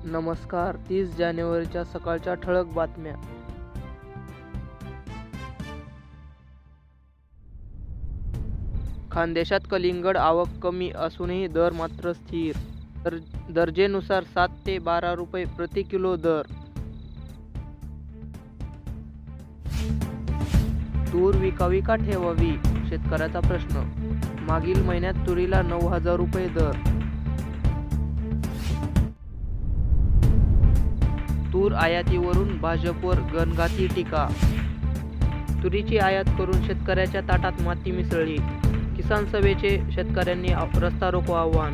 नमस्कार. 30 जानेवारीच्या सकाळच्या ठळक बातम्या. खानदेशात कलिंगड आवक कमी असूनही दर मात्र स्थिर. दर्जेनुसार 7 ते 12 रुपये प्रति किलो दर. तूर विकावी का ठेवावी? शेतकऱ्याचा प्रश्न. मागील महिन्यात तुरीला 9,000 रुपये दर. तूर आयातीवरून भाजपवर घणाघाती टीका. तुरीची आयात करून शेतकऱ्याच्या ताटात माती मिसळली. किसान सभेचे शेतकऱ्यांनी रस्ता रोको आवाहन.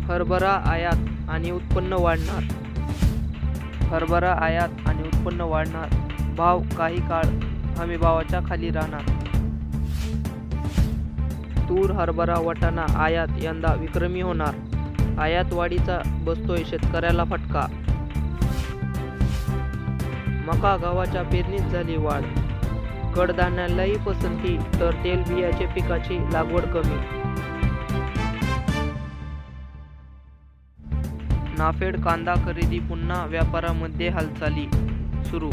हरभरा आयात आणि उत्पन्न वाढणार. हरभरा आयात आणि उत्पन्न वाढणार. भाव काही काळ हमीभावाच्या खाली राहणार. तूर, हरभरा, वाटाणा आयात यंदा विक्रमी होणार. आयात वाढीचा बसतोय शेतकऱ्याला फटका. मका, गव्हाच्या पेरणीत झाली वाढ. कडधान्यालाही पसंती तर तेलबियाचे पिकाची लागवड कमी. नाफेड कांदा खरेदी पुन्हा व्यापारामध्ये हालचाली सुरू.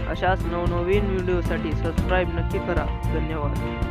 अशाच नवनवीन व्हिडिओसाठी सबस्क्राईब नक्की करा. धन्यवाद.